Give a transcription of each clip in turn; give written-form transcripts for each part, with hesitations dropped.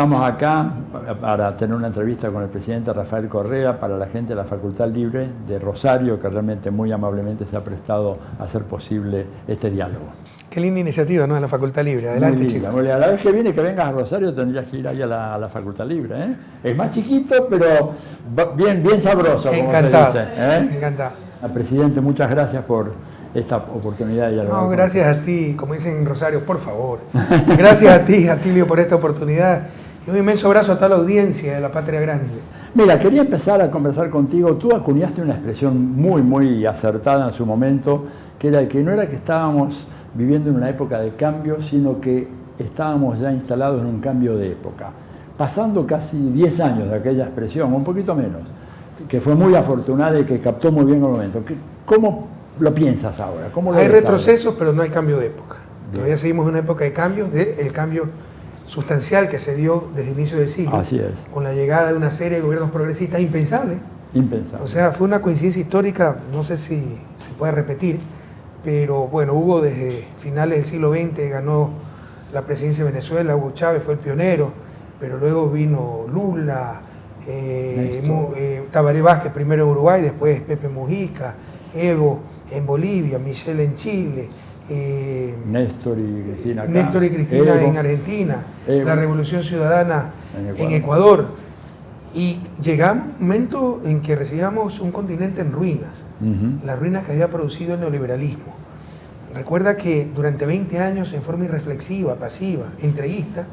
estamos acá para tener una entrevista con el presidente Rafael Correa, para la gente de la Facultad Libre de Rosario, que realmente muy amablemente se ha prestado a hacer posible este diálogo. Qué linda iniciativa, ¿no? De la Facultad Libre. Adelante, chicos. A la vez que viene, que vengas a Rosario, tendrías que ir ahí a la Facultad Libre, ¿eh? Es más chiquito, pero bien sabroso, como Encantado, se dice, ¿eh? Encantado. Presidente, muchas gracias por esta oportunidad de dialogar. No, gracias a ti, como dicen en Rosario, por favor. Gracias a ti, Atilio, por esta oportunidad. Y un inmenso abrazo a toda la audiencia de La Patria Grande. Mira, quería empezar a conversar contigo. Tú acuñaste una expresión muy acertada en su momento, que era que no era que estábamos viviendo en una época de cambio, sino que estábamos ya instalados en un cambio de época. Pasando casi 10 años de aquella expresión, un poquito menos, que fue muy afortunada y que captó muy bien el momento. ¿Cómo lo piensas ahora? ¿Cómo lo hay ves retrocesos, ahora? pero no hay cambio de época. Bien. Todavía seguimos en una época de cambios, el cambio sustancial que se dio desde el inicio del siglo. Así es. Con la llegada de una serie de gobiernos progresistas impensable. Impensable. O sea, fue una coincidencia histórica, no sé si se puede repetir, pero bueno, Hugo desde finales del siglo XX ganó la presidencia de Venezuela, Hugo Chávez fue el pionero, pero luego vino Lula, Tabaré Vázquez primero en Uruguay, después Pepe Mujica, Evo en Bolivia, Michelle en Chile, Néstor y Cristina acá. Néstor y Cristina Evo, en Argentina, Evo, la Revolución Ciudadana en Ecuador. Y llegamos a un momento en que recibíamos un continente en ruinas, las ruinas que había producido el neoliberalismo. Recuerda que durante 20 años, en forma irreflexiva, pasiva, entreguista,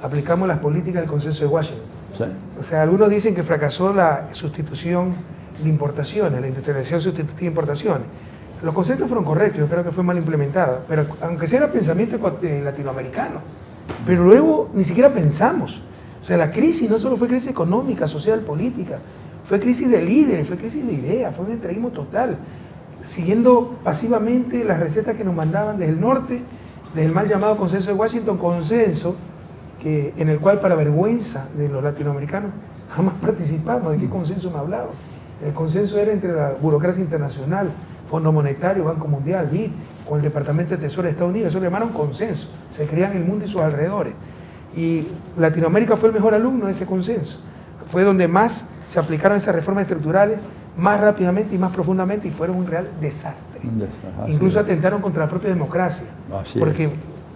aplicamos las políticas del Consenso de Washington. Sí. O sea, algunos dicen que fracasó la sustitución de importaciones, la industrialización sustitutiva de importaciones. Los conceptos fueron correctos, yo creo que fue mal implementada, pero aunque sea era pensamiento latinoamericano, pero luego ni siquiera pensamos. O sea, la crisis no solo fue crisis económica, social, política, fue crisis de líderes, fue crisis de ideas, fue un entreguismo total, siguiendo pasivamente las recetas que nos mandaban desde el norte, desde el mal llamado Consenso de Washington, consenso en el cual, para vergüenza de los latinoamericanos, jamás participamos. ¿De qué consenso me hablaba? El consenso era entre la burocracia internacional, Fondo Monetario, Banco Mundial, BID, con el Departamento de Tesoro de Estados Unidos. Eso le llamaron consenso, se creían el mundo y sus alrededores. Y Latinoamérica fue el mejor alumno de ese consenso. Fue donde más se aplicaron esas reformas estructurales, más rápidamente y más profundamente, y fueron un real desastre. Incluso atentaron contra la propia democracia, porque el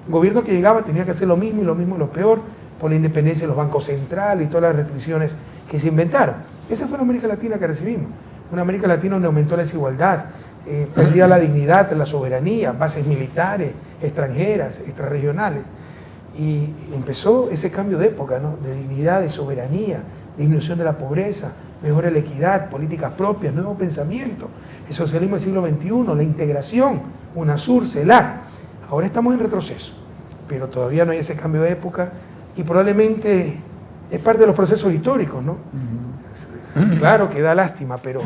gobierno que llegaba tenía que hacer lo mismo y lo peor, por la independencia de los bancos centrales y todas las restricciones que se inventaron. Esa fue la América Latina que recibimos, una América Latina donde aumentó la desigualdad, perdía la dignidad, la soberanía, bases militares, extranjeras, extrarregionales. Y empezó ese cambio de época, ¿no? De dignidad, de soberanía, disminución de la pobreza, mejora la equidad, políticas propias, nuevo pensamiento, el socialismo del siglo XXI, la integración, UNASUR, CELAC. Ahora estamos en retroceso, pero todavía no hay ese cambio de época y probablemente es parte de los procesos históricos, ¿no? Claro que da lástima, pero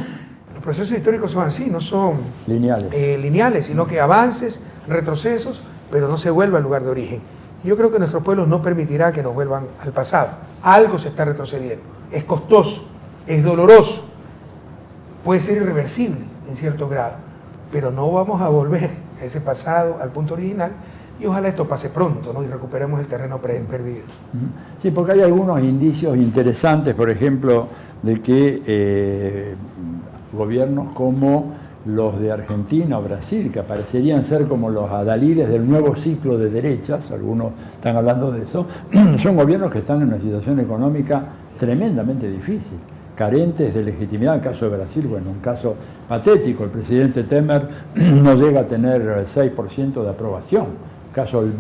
los procesos históricos son así, no son lineales, sino que avances, retrocesos, pero no se vuelve al lugar de origen. Yo creo que nuestros pueblos no permitirá que nos vuelvan al pasado. Algo se está retrocediendo. Es costoso, es doloroso, puede ser irreversible en cierto grado, pero no vamos a volver a ese pasado, al punto original, y ojalá esto pase pronto, ¿no? Y recuperemos el terreno perdido. Sí, porque hay algunos indicios interesantes, por ejemplo, de que gobiernos como los de Argentina o Brasil, que parecerían ser como los adalides del nuevo ciclo de derechas, algunos están hablando de eso, son gobiernos que están en una situación económica tremendamente difícil, carentes de legitimidad. En el caso de Brasil, bueno, un caso patético, el presidente Temer no llega a tener el 6% de aprobación.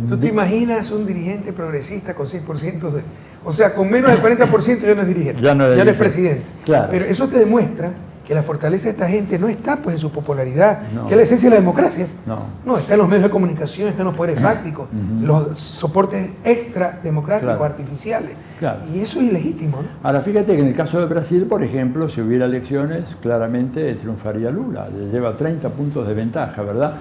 ¿Tú te imaginas un dirigente progresista con 6% de... O sea, con menos del 40% ya no es dirigente, ya no es presidente. Claro. Pero eso te demuestra que la fortaleza de esta gente no está pues en su popularidad, que es la esencia de la democracia. No, está en los medios de comunicación, está en los poderes fácticos, los soportes extra democráticos, artificiales. Claro. Y eso es ilegítimo, ¿no? Ahora, fíjate que en el caso de Brasil, por ejemplo, si hubiera elecciones, claramente triunfaría Lula. Le lleva 30 puntos de ventaja, ¿verdad?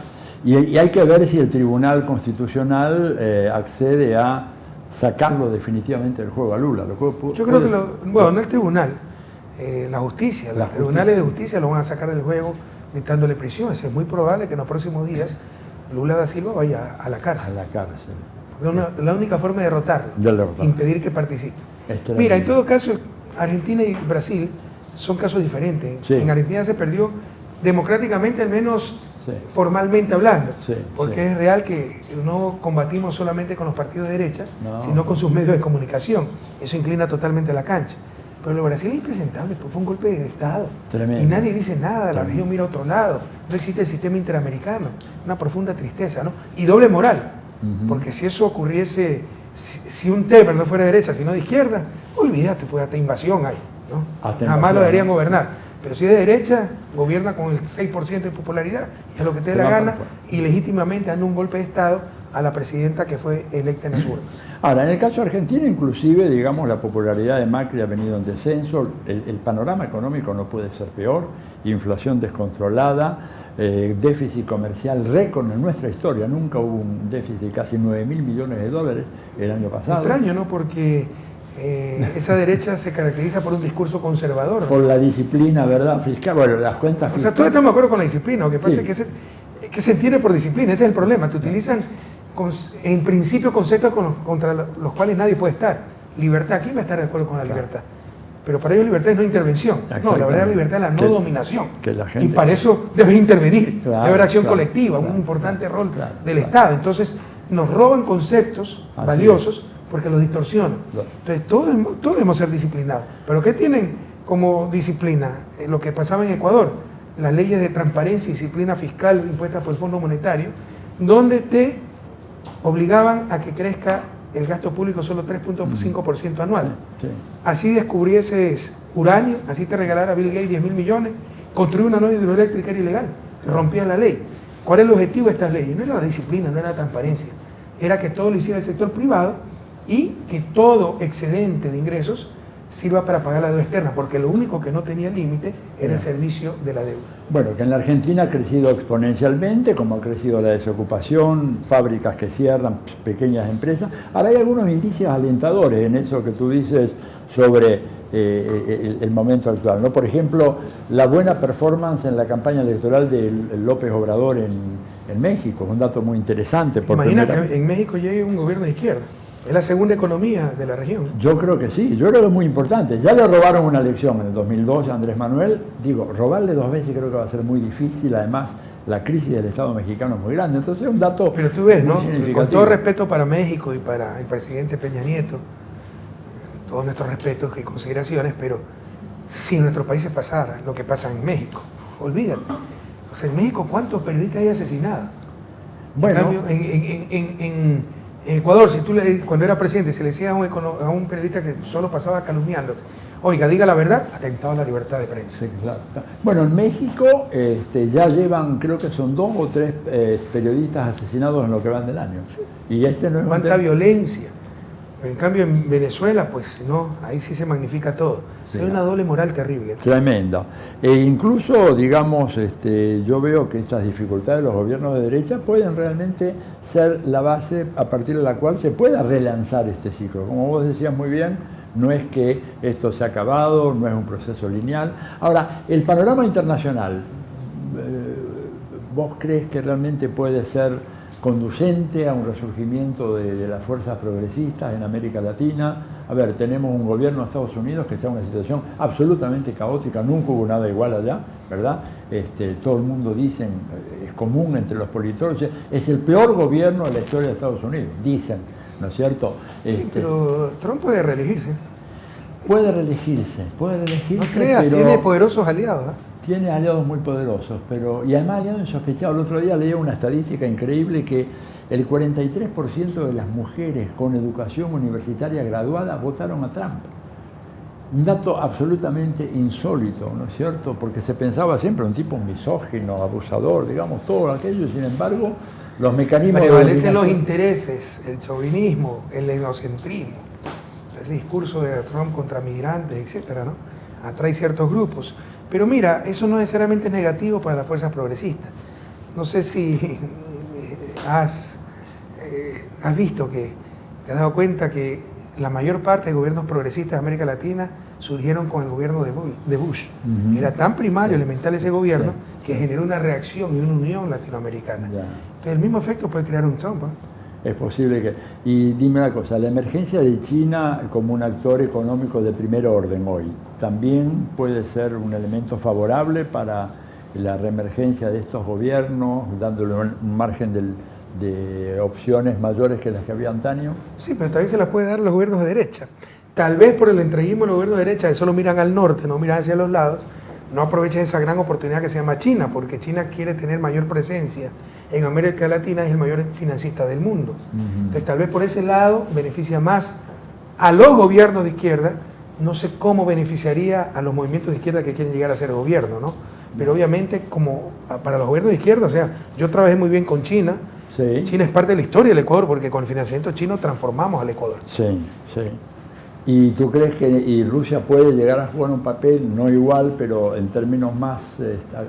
Y hay que ver si el Tribunal Constitucional accede a sacarlo definitivamente del juego a Lula. Yo creo que, bueno, no el tribunal, la justicia, los tribunales de justicia lo van a sacar del juego dictándole prisión. Es muy probable que en los próximos días Lula da Silva vaya a la cárcel. A la cárcel. La única forma de derrotarlo, impedir que participe. Mira, en todo caso, Argentina y Brasil son casos diferentes. Sí. En Argentina se perdió democráticamente, al menos sí. formalmente hablando, sí, porque sí. es real que no combatimos solamente con los partidos de derecha, sino con sus medios de comunicación. Eso inclina totalmente la cancha. Pero lo Brasil es impresentable, pues fue un golpe de Estado. Tremendo. Y nadie dice nada, la región mira a otro lado, no existe el sistema interamericano, una profunda tristeza, ¿no? Y doble moral, porque si eso ocurriese, si un Temer no fuera de derecha, sino de izquierda, olvídate, pues hasta invasión hay, ¿no? Jamás lo deberían gobernar. Pero si es de derecha, gobierna con el 6% de popularidad, y a lo que te dé la gana, y legítimamente dando un golpe de Estado a la presidenta que fue electa en las urnas. Ahora, en el caso de Argentina, inclusive, digamos, la popularidad de Macri ha venido en descenso, el panorama económico no puede ser peor, inflación descontrolada, déficit comercial récord en nuestra historia, nunca hubo un déficit de casi 9.000 millones de dólares el año pasado. Extraño, ¿no? Porque esa derecha se caracteriza por un discurso conservador, ¿no? Por la disciplina, ¿verdad? Fiscal, bueno, las cuentas fiscales. O sea, todos estamos de acuerdo con la disciplina, lo que pasa es que se entiende por disciplina, ese es el problema, te utilizan en principio conceptos contra los cuales nadie puede estar. Libertad, ¿quién va a estar de acuerdo con la libertad? Pero para ellos libertad es no intervención. No, la verdadera libertad es la no dominación. Y para eso debes intervenir, debe haber acción colectiva, un importante rol del Estado. Entonces nos roban conceptos valiosos porque los distorsionan. Entonces todos debemos ser disciplinados. ¿Pero qué tienen como disciplina? Lo que pasaba en Ecuador, las leyes de transparencia y disciplina fiscal impuestas por el Fondo Monetario, donde te obligaban a que crezca el gasto público solo 3.5% anual. Sí. Así descubrieses uranio, así te regalara Bill Gates 10.000 millones, construir una nueva hidroeléctrica era ilegal, rompía la ley. ¿Cuál es el objetivo de estas leyes? No era la disciplina, no era la transparencia, era que todo lo hiciera el sector privado y que todo excedente de ingresos sirva para pagar la deuda externa, porque lo único que no tenía límite era el servicio de la deuda. Bueno, que en la Argentina ha crecido exponencialmente, como ha crecido la desocupación, fábricas que cierran, pequeñas empresas. Ahora hay algunos indicios alentadores en eso que tú dices sobre el momento actual, ¿no? Por ejemplo, la buena performance en la campaña electoral de López Obrador en México, un dato muy interesante. Imagina que en México llegue un gobierno de izquierda. Es la segunda economía de la región. Yo creo que sí, yo creo que es muy importante. Ya le robaron una elección en el 2002 a Andrés Manuel. Digo, robarle 2 veces creo que va a ser muy difícil. Además, la crisis del Estado mexicano es muy grande. Entonces es un dato. Pero tú ves, ¿no? Con todo respeto para México y para el presidente Peña Nieto, todos nuestros respetos y consideraciones, pero si en nuestro país se pasara lo que pasa en México, olvídate. O sea, en México, ¿cuántos periodistas hay asesinados? Bueno. En cambio, en Ecuador, si tú cuando era presidente se le decía a un periodista que solo pasaba calumniando, oiga, diga la verdad, atentado a la libertad de prensa. Sí, claro. Bueno, en México ya llevan, creo que son 2 o 3 periodistas asesinados en lo que van del año. Sí. Y no es cuánta violencia. Pero en cambio en Venezuela, pues no, ahí sí se magnifica todo. Sí. Hay una doble moral terrible. Tremenda. E incluso, digamos, yo veo que estas dificultades de los gobiernos de derecha pueden realmente ser la base a partir de la cual se pueda relanzar este ciclo. Como vos decías muy bien, no es que esto se ha acabado, no es un proceso lineal. Ahora, el panorama internacional, ¿vos crees que realmente puede ser conducente a un resurgimiento de las fuerzas progresistas en América Latina? A ver, tenemos un gobierno de Estados Unidos que está en una situación absolutamente caótica, nunca hubo nada igual allá, ¿verdad? Todo el mundo dice, es común entre los politólogos, es el peor gobierno de la historia de Estados Unidos, dicen, ¿no es cierto? Sí, pero Trump puede reelegirse. Puede reelegirse, no creas, pero tiene poderosos aliados, ¿eh? Tiene aliados muy poderosos, y además aliados insospechados. El otro día leía una estadística increíble que el 43% de las mujeres con educación universitaria graduada votaron a Trump. Un dato absolutamente insólito, ¿no es cierto? Porque se pensaba siempre un tipo misógino, abusador, digamos, todo aquello, y sin embargo, los mecanismos... Prevalecen los intereses, el chauvinismo, el etnocentrismo, ese discurso de Trump contra migrantes, etcétera, ¿no? Atrae ciertos grupos. Pero mira, eso no necesariamente es negativo para las fuerzas progresistas. No sé si has visto que te has dado cuenta que la mayor parte de gobiernos progresistas de América Latina surgieron con el gobierno de Bush. Era tan primario, elemental ese gobierno, que generó una reacción y una unión latinoamericana. Entonces el mismo efecto puede crear un Trump, ¿eh? Es posible que... Y dime una cosa, la emergencia de China como un actor económico de primer orden hoy, ¿también puede ser un elemento favorable para la reemergencia de estos gobiernos, dándole un margen de opciones mayores que las que había antaño? Sí, pero también se las puede dar a los gobiernos de derecha. Tal vez por el entreguismo de los gobiernos de derecha, que solo miran al norte, no miran hacia los lados, no aprovechan esa gran oportunidad que se llama China, porque China quiere tener mayor presencia en América Latina, es el mayor financista del mundo. Entonces tal vez por ese lado beneficia más a los gobiernos de izquierda, no sé cómo beneficiaría a los movimientos de izquierda que quieren llegar a ser gobierno, ¿no? Pero obviamente como para los gobiernos de izquierda, o sea, yo trabajé muy bien con China. Sí. China es parte de la historia del Ecuador, porque con el financiamiento chino transformamos al Ecuador. Sí, sí. ¿Y tú crees que Rusia puede llegar a jugar un papel, no igual, pero en términos más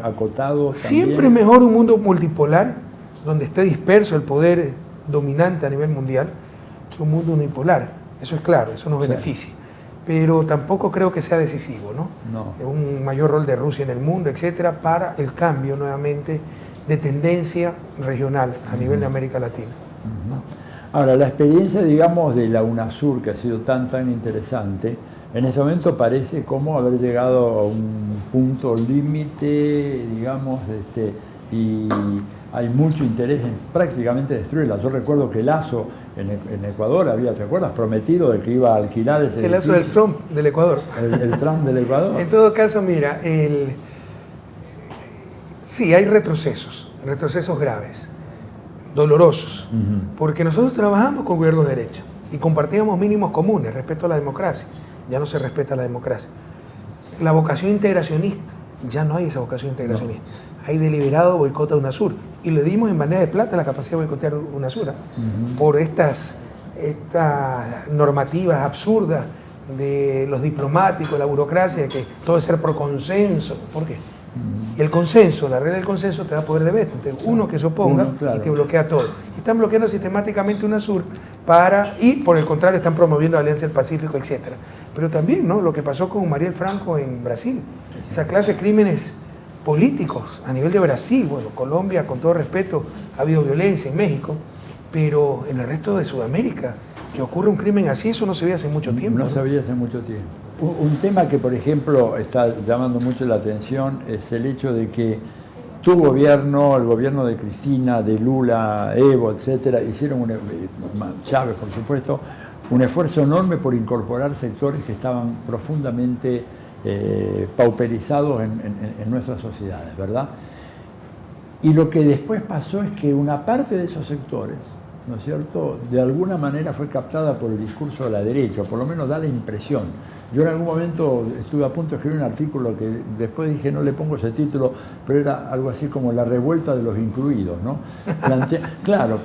acotados? Siempre es mejor un mundo multipolar, donde esté disperso el poder dominante a nivel mundial, que un mundo unipolar. Eso es claro, eso nos beneficia. Pero tampoco creo que sea decisivo, ¿no? No. Un mayor rol de Rusia en el mundo, etcétera, para el cambio nuevamente de tendencia regional a nivel de América Latina. Ahora, la experiencia, digamos, de la UNASUR, que ha sido tan interesante, en ese momento parece como haber llegado a un punto límite, digamos, y hay mucho interés en prácticamente destruirla. Yo recuerdo que Lasso en Ecuador había, ¿te acuerdas?, prometido de que iba a alquilar ese el Lasso del Trump del Ecuador. El Trump del Ecuador. En todo caso, mira, sí, hay retrocesos graves, dolorosos, porque nosotros trabajamos con gobiernos de derecha y compartíamos mínimos comunes, respeto a la democracia. Ya no se respeta la democracia. La vocación integracionista, ya no hay esa vocación integracionista. No. Hay deliberado boicot a UNASUR y le dimos en bandeja de plata la capacidad de boicotear UNASUR por estas normativas absurdas de los diplomáticos, la burocracia, que todo es ser por consenso. ¿Por qué? Y el consenso, la regla del consenso te da poder de veto. Entonces, uno que se oponga y te bloquea todo. Y están bloqueando sistemáticamente UNASUR y por el contrario están promoviendo la Alianza del Pacífico, etc. Pero también, ¿no?, lo que pasó con Mariel Franco en Brasil, esa clase de crímenes políticos a nivel de Brasil. Bueno, Colombia, con todo respeto, ha habido violencia en México, pero en el resto de Sudamérica, que ocurre un crimen así, eso no se veía hace mucho tiempo. No se veía hace mucho tiempo. Un tema que, por ejemplo, está llamando mucho la atención es el hecho de que tu gobierno, el gobierno de Cristina, de Lula, Evo, etcétera, hicieron, Chávez, por supuesto, un esfuerzo enorme por incorporar sectores que estaban profundamente pauperizados en nuestras sociedades, ¿verdad? Y lo que después pasó es que una parte de esos sectores, ¿no es cierto?, de alguna manera fue captada por el discurso de la derecha, o por lo menos da la impresión. Yo en algún momento estuve a punto de escribir un artículo que después dije, no le pongo ese título, pero era algo así como la revuelta de los incluidos, ¿no? Planteado...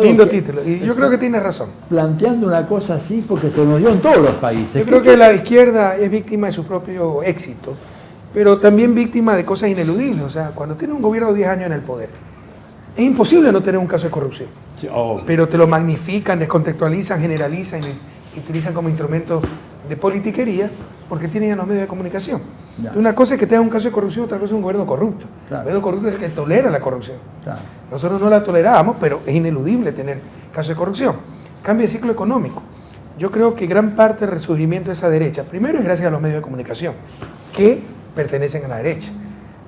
Lindo título, y yo creo que tienes razón. Planteando una cosa así porque se nos dio en todos los países. Yo creo que la izquierda es víctima de su propio éxito, pero también víctima de cosas ineludibles. O sea, cuando tiene un gobierno de 10 años en el poder, es imposible no tener un caso de corrupción. Sí, pero te lo magnifican, descontextualizan, generalizan y utilizan como instrumento de politiquería porque tienen a los medios de comunicación. Una cosa es que tenga un caso de corrupción, otra cosa es un gobierno corrupto. Claro. El gobierno corrupto es el que tolera la corrupción. Claro. Nosotros no la toleramos, pero es ineludible tener casos de corrupción. Cambio de ciclo económico. Yo creo que gran parte del resurgimiento de esa derecha, primero es gracias a los medios de comunicación, que pertenecen a la derecha.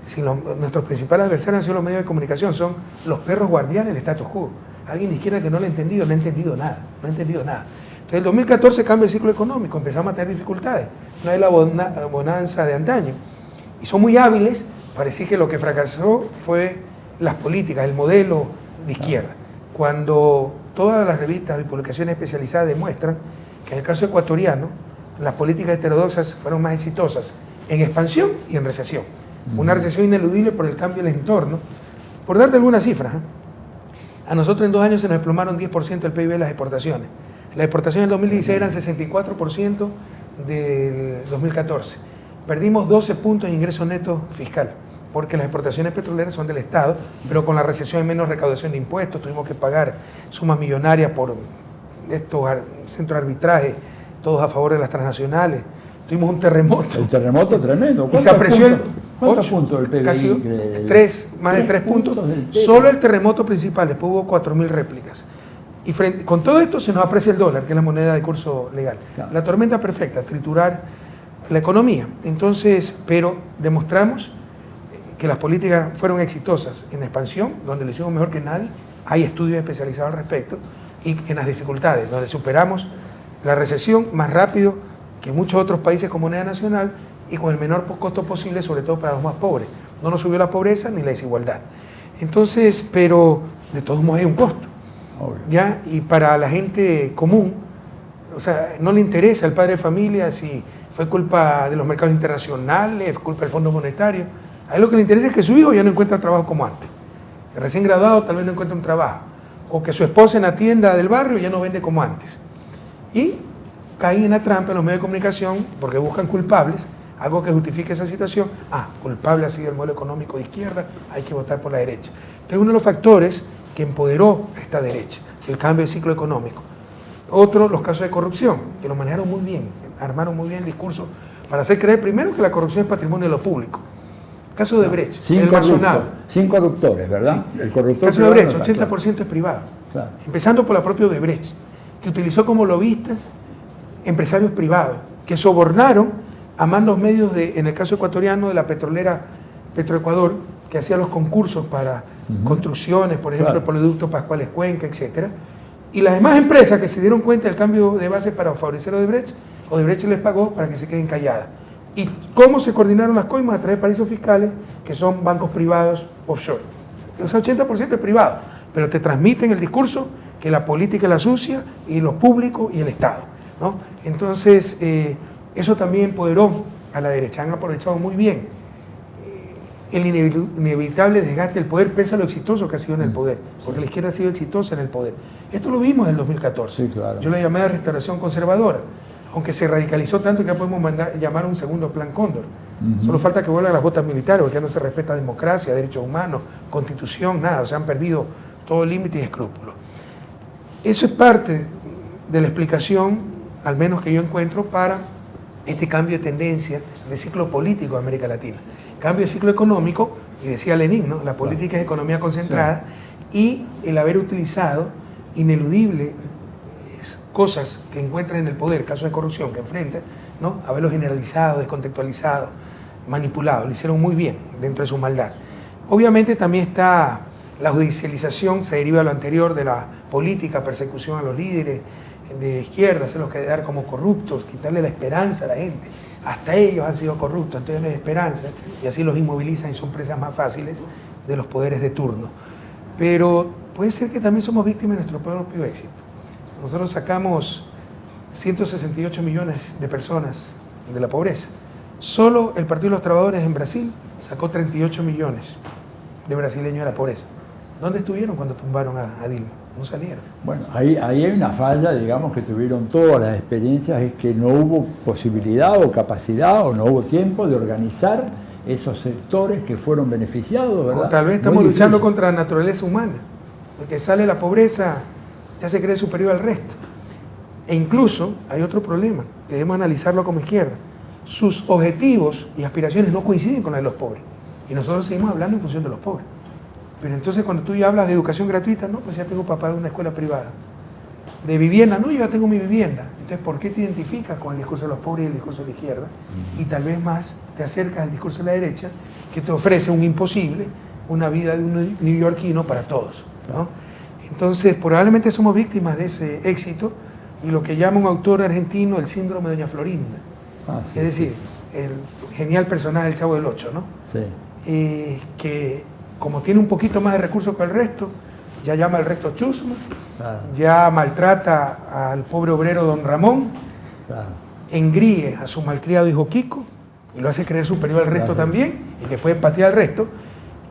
Si nuestros principales adversarios han sido los medios de comunicación, son los perros guardianes del status quo. Alguien de izquierda que no lo ha entendido, no ha entendido nada. Entonces, el 2014 cambia el ciclo económico, empezamos a tener dificultades, no hay la bonanza de antaño. Y son muy hábiles para decir que lo que fracasó fue las políticas, el modelo de izquierda. Cuando todas las revistas y publicaciones especializadas demuestran que en el caso ecuatoriano, las políticas heterodoxas fueron más exitosas en expansión y en recesión. Una recesión ineludible por el cambio del entorno. Por darte algunas cifras, a nosotros en 2 años se nos desplomaron 10% del PIB de las exportaciones. Las exportaciones del 2016 eran 64% del 2014. Perdimos 12 puntos de ingreso neto fiscal, porque las exportaciones petroleras son del Estado, pero con la recesión hay menos recaudación de impuestos, tuvimos que pagar sumas millonarias por estos centros de arbitraje, todos a favor de las transnacionales. Tuvimos un terremoto. El terremoto tremendo. Y se apreció el ¿Cuántos puntos del PBI? Casi más de 3 puntos. Solo el terremoto principal, después hubo 4.000 réplicas. Y con todo esto se nos aprecia el dólar, que es la moneda de curso legal. Claro. La tormenta perfecta, triturar la economía. Entonces, pero demostramos que las políticas fueron exitosas en la expansión, donde lo hicimos mejor que nadie. Hay estudios especializados al respecto. Y en las dificultades, donde superamos la recesión más rápido que muchos otros países con moneda nacional y con el menor costo posible, sobre todo para los más pobres. No nos subió la pobreza ni la desigualdad. Entonces, pero de todos modos hay un costo. ¿Ya? Y para la gente común, o sea, no le interesa al padre de familia si fue culpa de los mercados internacionales, fue culpa del Fondo Monetario. A él lo que le interesa es que su hijo ya no encuentra trabajo como antes. El recién graduado tal vez no encuentra un trabajo. O que su esposa en la tienda del barrio ya no vende como antes. Y caen en la trampa en los medios de comunicación porque buscan culpables, algo que justifique esa situación. Culpable ha sido el modelo económico de izquierda, hay que votar por la derecha. Entonces, uno de los factores que empoderó a esta derecha, el cambio de ciclo económico. Otro, los casos de corrupción, que lo manejaron muy bien, armaron muy bien el discurso para hacer creer primero que la corrupción es patrimonio de lo público. El caso de Brecht, el masonado. Sin corruptores, ¿verdad? Sí. El corruptor. El caso de Brecht, 80% es privado. Claro. Empezando por la propia Odebrecht, que utilizó como lobistas empresarios privados, que sobornaron a mandos medios en el caso ecuatoriano de la petrolera Petroecuador, que hacía los concursos para construcciones, por ejemplo, el Poliducto Pascuales Cuenca, etc. Y las demás empresas que se dieron cuenta del cambio de base para favorecer a Odebrecht les pagó para que se queden calladas. ¿Y cómo se coordinaron las coimas? A través de paraísos fiscales, que son bancos privados offshore. O sea, 80% es privado, pero te transmiten el discurso que la política es la sucia, y lo público y el Estado, ¿no? Entonces, eso también empoderó a la derecha. Han aprovechado muy bien el inevitable desgaste del poder, pese a lo exitoso que ha sido en el poder, porque la izquierda ha sido exitosa en el poder. Esto lo vimos en el 2014. Sí, claro. Yo le llamé a restauración conservadora, aunque se radicalizó tanto que ya podemos llamar un segundo plan Cóndor. Solo falta que vuelvan las botas militares, porque ya no se respeta democracia, derechos humanos, constitución, nada. O sea, han perdido todo límite y escrúpulo. Eso es parte de la explicación, al menos que yo encuentro, para este cambio de tendencia de ciclo político de América Latina. Cambio de ciclo económico, y decía Lenin, ¿no? La política es economía concentrada, y el haber utilizado ineludibles cosas que encuentran en el poder, casos de corrupción que enfrentan, ¿no? Haberlo generalizado, descontextualizado, manipulado, lo hicieron muy bien dentro de su maldad. Obviamente también está la judicialización, se deriva de lo anterior, de la política, persecución a los líderes de izquierda, hacerlos quedar como corruptos, quitarle la esperanza a la gente. Hasta ellos han sido corruptos, entonces no hay esperanza, y así los inmovilizan y son presas más fáciles de los poderes de turno. Pero puede ser que también somos víctimas de nuestro propio éxito. Nosotros sacamos 168 millones de personas de la pobreza. Solo el Partido de los Trabajadores en Brasil sacó 38 millones de brasileños de la pobreza. ¿Dónde estuvieron cuando tumbaron a Dilma? No salieron. Bueno, ahí hay una falla, digamos, que tuvieron todas las experiencias, es que no hubo posibilidad o capacidad o no hubo tiempo de organizar esos sectores que fueron beneficiados, ¿verdad? O tal vez estamos luchando contra la naturaleza humana. El que sale la pobreza ya se cree superior al resto. E incluso hay otro problema, que debemos analizarlo como izquierda. Sus objetivos y aspiraciones no coinciden con las de los pobres. Y nosotros seguimos hablando en función de los pobres. Pero entonces cuando tú ya hablas de educación gratuita, no, pues ya tengo para pagar una escuela privada. De vivienda, no, yo ya tengo mi vivienda. Entonces, ¿por qué te identificas con el discurso de los pobres y el discurso de la izquierda? Y tal vez más te acercas al discurso de la derecha, que te ofrece un imposible, una vida de un neoyorquino para todos, ¿no? Entonces, probablemente somos víctimas de ese éxito y lo que llama un autor argentino el síndrome de Doña Florinda. Sí, es decir, el genial personaje del Chavo del Ocho, ¿no? Sí. Que como tiene un poquito más de recursos que el resto, ya llama al resto chusma, Claro. ya maltrata al pobre obrero don Ramón, Claro. engríe a su malcriado hijo Kiko, y lo hace creer superior al resto también, y que puede patear al resto,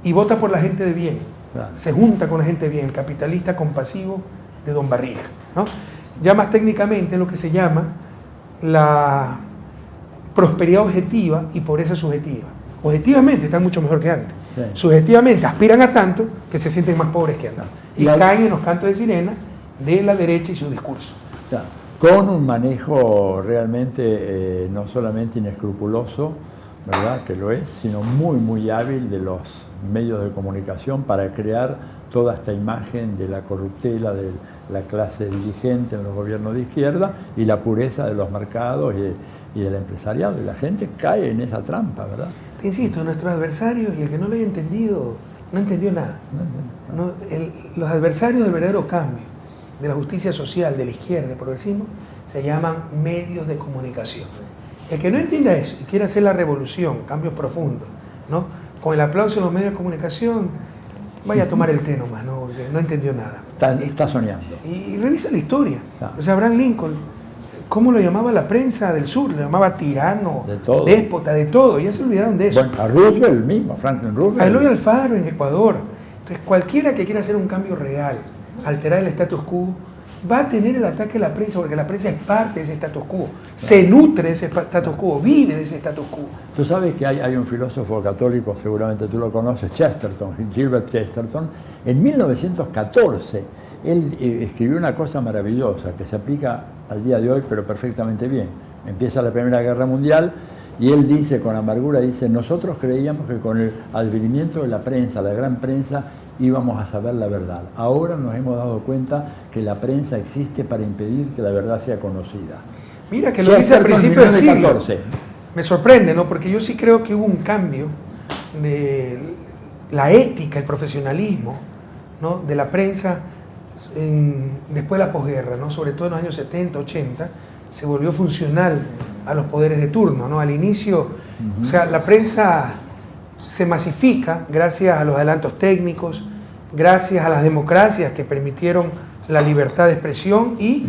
y vota por la gente de bien. Claro. Se junta con la gente de bien, el capitalista compasivo de don Barriga, ¿no? Ya más técnicamente es lo que se llama la prosperidad objetiva y pobreza subjetiva. Objetivamente están mucho mejor que antes. Sí. Subjetivamente aspiran a tanto que se sienten más pobres que antes. Y Claro. caen en los cantos de sirena de la derecha y su discurso. Claro. Con un manejo realmente no solamente inescrupuloso ¿verdad?, que lo es, sino muy, muy hábil de los medios de comunicación para crear toda esta imagen de la corruptela de la clase dirigente en los gobiernos de izquierda y la pureza de los mercados y del empresariado. Y la gente cae en esa trampa, ¿verdad? Te insisto, nuestros adversarios, y el que no lo haya entendido, no entendió nada. Los adversarios del verdadero cambio, de la justicia social, de la izquierda, del progresismo, se llaman medios de comunicación. El que no entienda eso y quiere hacer la revolución, cambios profundos, ¿no?, con el aplauso de los medios de comunicación, vaya a tomar el té nomás, ¿no?, porque no entendió nada. Está soñando. Y revisa la historia. Claro. O sea, Abraham Lincoln, ¿cómo lo llamaba la prensa del sur? Lo llamaba tirano, De todo. déspota, de todo. Ya se olvidaron de eso. Bueno, a Roosevelt mismo, Franklin A Roosevelt. Eloy Alfaro en Ecuador. Entonces, cualquiera que quiera hacer un cambio real, alterar el status quo, va a tener el ataque de la prensa, porque la prensa es parte de ese status quo, se nutre de ese status quo, vive de ese status quo. Tú sabes que hay un filósofo católico, seguramente tú lo conoces, Chesterton, Gilbert Chesterton. En 1914, él escribió una cosa maravillosa que se aplica al día de hoy, pero perfectamente bien. Empieza la Primera Guerra Mundial y él dice, con amargura, dice: nosotros creíamos que con el advenimiento de la prensa, la gran prensa, íbamos a saber la verdad. Ahora nos hemos dado cuenta que la prensa existe para impedir que la verdad sea conocida. Mira que lo dice al principio del siglo. Me sorprende, ¿no? Porque yo sí creo que hubo un cambio de la ética, el profesionalismo, ¿no?, de la prensa después de la posguerra, ¿no?, sobre todo en los años 70, 80, se volvió funcional a los poderes de turno, ¿no? Al inicio, o sea, la prensa se masifica gracias a los adelantos técnicos, gracias a las democracias que permitieron la libertad de expresión y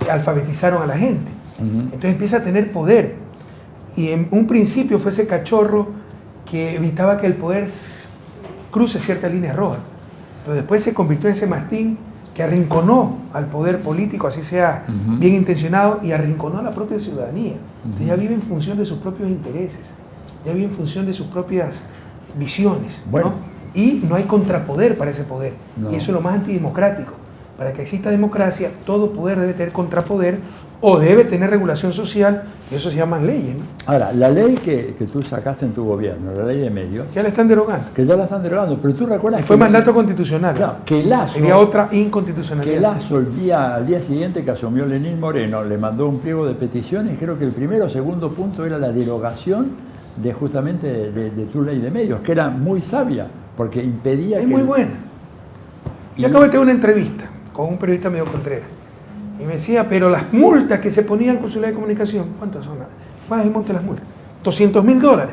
alfabetizaron a la gente. Entonces empieza a tener poder. Y en un principio fue ese cachorro que evitaba que el poder cruce ciertas líneas rojas. Pero después se convirtió en ese mastín que arrinconó al poder político, así sea bien intencionado, y arrinconó a la propia ciudadanía. Entonces ya vive en función de sus propios intereses, ya vive en función de sus propias visiones, bueno, ¿no? Y no hay contrapoder para ese poder. No. Y eso es lo más antidemocrático. Para que exista democracia, todo poder debe tener contrapoder o debe tener regulación social, y eso se llaman leyes, ¿no? Ahora, la ley que tú sacaste en tu gobierno, la ley de medios, Ya la están derogando. que ya la están derogando, pero tú recuerdas Fue que mandato constitucional. Claro, que Lazo, Sería otra que inconstitucionalidad. Lazo al día siguiente que asumió Lenín Moreno le mandó un pliego de peticiones. Creo que el primero o segundo punto era la derogación de justamente de tu ley de medios, que era muy sabia, porque impedía Es que... muy buena. Yo acabo de tener una entrevista con un periodista medio Contreras y me decía, pero las multas que se ponían con su ley de comunicación, ¿cuántas son? ¿Cuál es el monte de las multas? $200.000.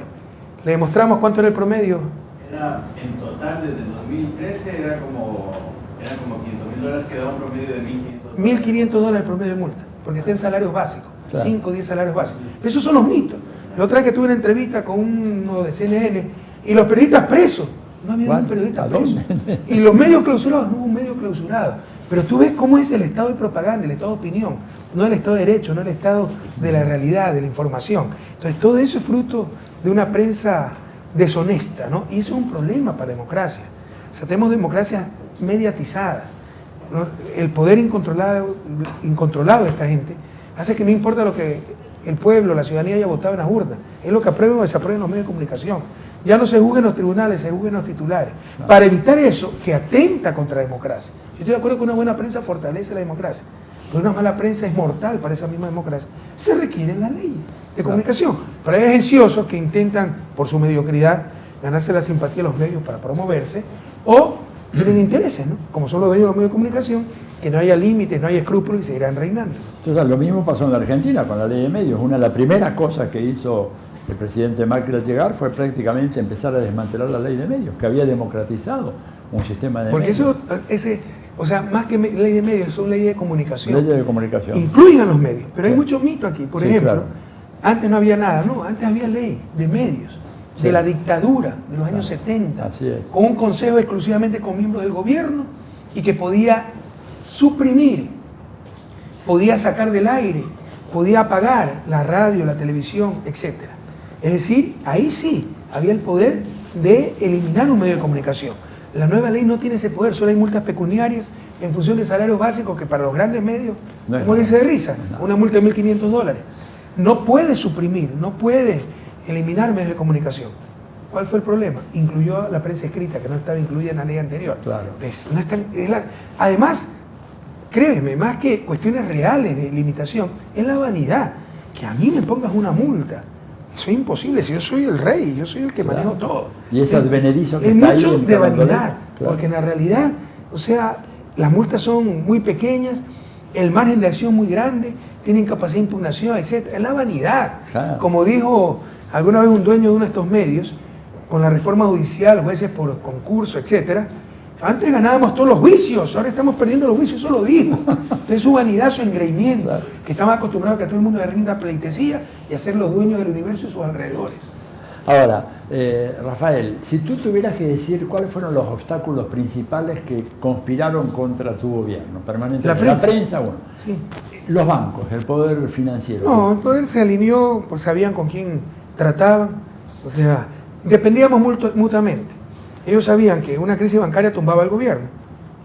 Le demostramos cuánto era el promedio. Era en total desde el 2013 era como $500.000, que da un promedio de $1.500. $1.500 el promedio de multa, porque tienen salarios básicos, Claro. 5 o 10 salarios básicos. Pero esos son los mitos. La otra vez que tuve una entrevista con uno de CNN y los periodistas presos, no había un periodista ¿A preso. dónde? Y los medios clausurados, no hubo un medio clausurado. Pero tú ves cómo es el estado de propaganda, el estado de opinión, no el estado de derecho, no el estado de la realidad, de la información. Entonces todo eso es fruto de una prensa deshonesta, ¿no? Y eso es un problema para la democracia. O sea, tenemos democracias mediatizadas, ¿no? El poder incontrolado de esta gente hace que no importa lo que el pueblo, la ciudadanía haya votado en las urnas, es lo que aprueben o desaprueben los medios de comunicación. Ya no se juzguen los tribunales, se juzguen los titulares. Para evitar eso, que atenta contra la democracia. Yo estoy de acuerdo que una buena prensa fortalece la democracia, pero una mala prensa es mortal para esa misma democracia. Se requieren las leyes de comunicación. Pero hay agenciosos que intentan, por su mediocridad, ganarse la simpatía de los medios para promoverse, o tienen intereses, ¿no? Como son los dueños de los medios de comunicación, que no haya límites, no haya escrúpulos y seguirán reinando. Entonces, lo mismo pasó en la Argentina con la ley de medios. Una de las primeras cosas que hizo el presidente Macri al llegar fue prácticamente empezar a desmantelar la ley de medios, que había democratizado un sistema de Porque medios. o sea, más que ley de medios, son leyes de comunicación. Leyes de comunicación. Incluyen a los medios, pero hay Sí. mucho mito aquí. Por Sí, ejemplo, claro. antes no había nada, no, antes había ley de medios, Sí. de la dictadura de los años 70, Así es. con un consejo exclusivamente con miembros del gobierno y que podía suprimir, podía sacar del aire, podía apagar la radio, la televisión, etc. Es decir, ahí sí había el poder de eliminar un medio de comunicación. La nueva ley no tiene ese poder, solo hay multas pecuniarias en función de salarios básicos que para los grandes medios No es es morirse de risa, no. una multa de $1.500. No puede suprimir, no puede eliminar medios de comunicación. ¿Cuál fue el problema? Incluyó la prensa escrita, que no estaba incluida en la ley anterior. Claro. Pues, no están, además, créeme, más que cuestiones reales de limitación, es la vanidad. Que a mí me pongas una multa. Eso es imposible, si yo soy el rey, yo soy el que manejo todo. Y ese advenedizo que es está ahí mucho en de cada vanidad, colegio. Claro. porque en la realidad, o sea, las multas son muy pequeñas, el margen de acción muy grande, tienen capacidad de impugnación, etc. Es la vanidad. Claro. Como dijo alguna vez un dueño de uno de estos medios, con la reforma judicial, jueces por concurso, etc. Antes ganábamos todos los juicios, ahora estamos perdiendo los juicios, eso lo digo. Entonces su vanidad, su engreimiento, Claro. que estamos acostumbrados a que todo el mundo le rinda pleitesía y a ser los dueños del universo y sus alrededores. Ahora, Rafael, si tú tuvieras que decir cuáles fueron los obstáculos principales que conspiraron contra tu gobierno permanentemente. La prensa, bueno. Sí. Los bancos, el poder financiero. No, el poder se alineó, pues sabían con quién trataban, o sea, dependíamos mutuamente. Ellos sabían que una crisis bancaria tumbaba al gobierno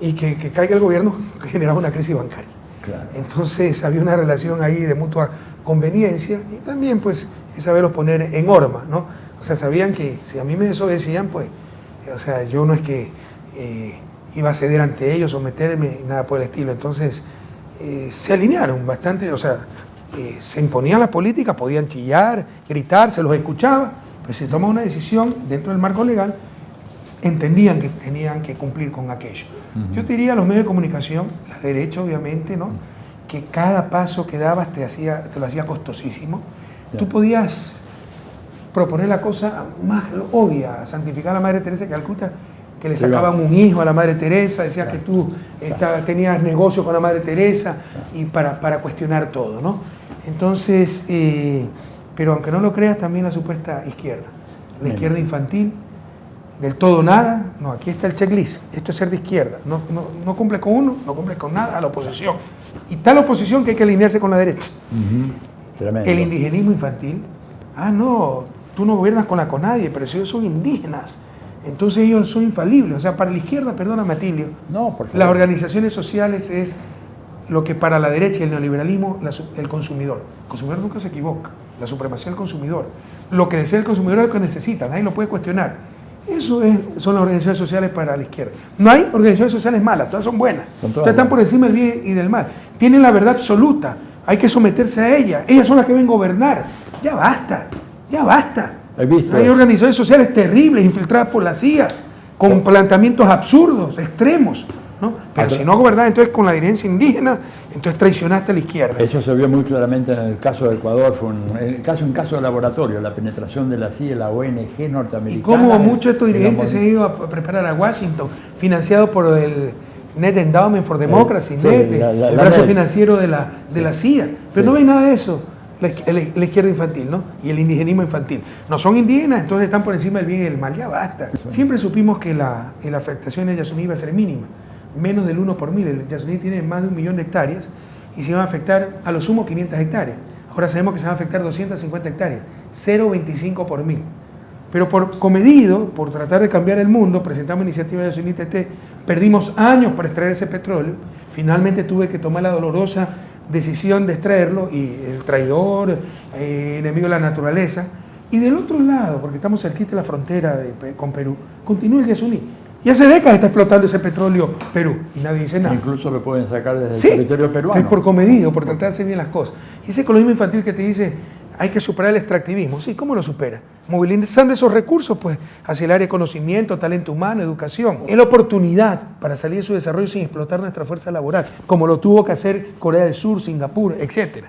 y que caiga el gobierno generaba una crisis bancaria. Claro. Entonces había una relación ahí de mutua conveniencia y también pues saberlos poner en horma, ¿no? O sea, sabían que si a mí me desobedecían, pues, o sea, yo no es que iba a ceder ante ellos, someterme, nada por el estilo. Entonces se alinearon bastante, o sea, se imponían las políticas, podían chillar, gritar, se los escuchaba, pues se tomaba una decisión dentro del marco legal, entendían que tenían que cumplir con aquello. Yo te diría los medios de comunicación, la derecha obviamente, ¿no? Que cada paso que dabas te lo hacía costosísimo. Tú podías proponer la cosa más obvia, santificar a la Madre Teresa de Calcuta, que le sacaban un hijo a la Madre Teresa, decía que tú tenías negocio con la Madre Teresa y para cuestionar todo, ¿no? Entonces, pero aunque no lo creas, también la supuesta izquierda, la izquierda infantil, del todo nada, no, aquí está el checklist, esto es ser de izquierda, no cumple con uno, no cumple con nada, a la oposición. Y tal oposición que hay que alinearse con la derecha. Tremendo. El indigenismo infantil, no, tú no gobiernas con nadie, pero si ellos son indígenas, entonces ellos son infalibles. O sea, para la izquierda, perdóname Atilio, No, por favor. las organizaciones sociales es lo que para la derecha y el neoliberalismo, el consumidor. El consumidor nunca se equivoca, la supremacía del consumidor. Lo que desea el consumidor es lo que necesita, nadie lo puede cuestionar. Eso son las organizaciones sociales para la izquierda. No hay organizaciones sociales malas, todas son buenas. Todas están por encima del bien y del mal. Tienen la verdad absoluta, hay que someterse a ella. Ellas son las que deben gobernar. Ya basta, ya basta. Hay organizaciones sociales terribles, infiltradas por la CIA, con planteamientos absurdos, extremos, ¿no? Pero si no gobernás entonces con la dirigencia indígena, entonces traicionaste a la izquierda. Eso se vio muy claramente en el caso de Ecuador, fue un caso de laboratorio, la penetración de la CIA, la ONG norteamericana. Y cómo muchos de estos dirigentes se han ido a preparar a Washington, financiados por el Net Endowment for Democracy, el brazo financiero de la CIA. Pero no ven nada de eso, la izquierda infantil, ¿no? Y el indigenismo infantil. No son indígenas, entonces están por encima del bien y del mal. Ya basta. Siempre supimos que la afectación en Yasuní iba a ser mínima, menos del 1 por 1000. El Yasuní tiene más de 1 millón de hectáreas y se van a afectar a lo sumo 500 hectáreas. Ahora sabemos que se van a afectar 250 hectáreas, 0,25 por 1000. Pero por comedido, por tratar de cambiar el mundo, presentamos iniciativa de Yasuní TT, perdimos años para extraer ese petróleo, finalmente tuve que tomar la dolorosa decisión de extraerlo y el traidor, enemigo de la naturaleza. Y del otro lado, porque estamos cerquita de la frontera con Perú, continúa el Yasuní. Y hace décadas está explotando ese petróleo Perú y nadie dice nada. Incluso lo pueden sacar desde el Sí, territorio peruano. es por comedido, por tratar de hacer bien las cosas. Y ese ecologismo infantil que te dice, hay que superar el extractivismo. Sí, ¿cómo lo supera? Movilizando esos recursos, pues, hacia el área de conocimiento, talento humano, educación. Es la oportunidad para salir de su desarrollo sin explotar nuestra fuerza laboral, como lo tuvo que hacer Corea del Sur, Singapur, etc.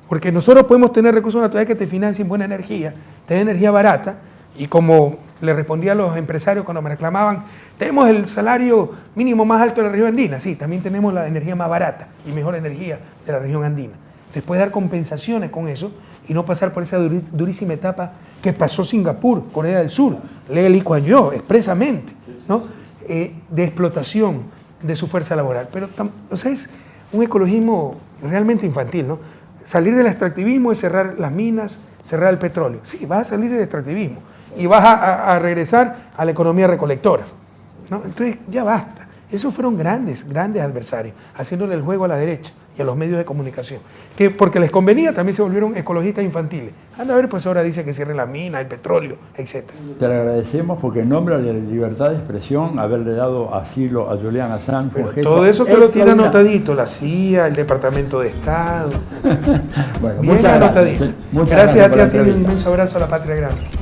Porque nosotros podemos tener recursos naturales que te financien buena energía, tener energía barata, y como le respondía a los empresarios cuando me reclamaban, tenemos el salario mínimo más alto de la región andina. Sí, también tenemos la energía más barata y mejor energía de la región andina. Después dar compensaciones con eso y no pasar por esa durísima etapa que pasó Singapur, Corea del Sur, lee Lee Kuan Yew expresamente, ¿no? De explotación de su fuerza laboral. Pero o sea, es un ecologismo realmente infantil, ¿no? Salir del extractivismo es cerrar las minas, cerrar el petróleo. Sí, vas a salir del extractivismo y vas a regresar a la economía recolectora, ¿no? Entonces ya basta. Esos fueron grandes adversarios, haciéndole el juego a la derecha y a los medios de comunicación. Que porque les convenía también se volvieron ecologistas infantiles. Anda a ver, pues ahora dice que cierren las minas, el petróleo, etc. Te lo agradecemos porque en nombre de la libertad de expresión, haberle dado asilo a Julian Assange. Pero todo eso que lo tiene anotadito, la CIA, el Departamento de Estado. Bueno, bien muchas anotadito. gracias. Muchas Gracias a ti, por la un entrevista. inmenso abrazo a la patria grande.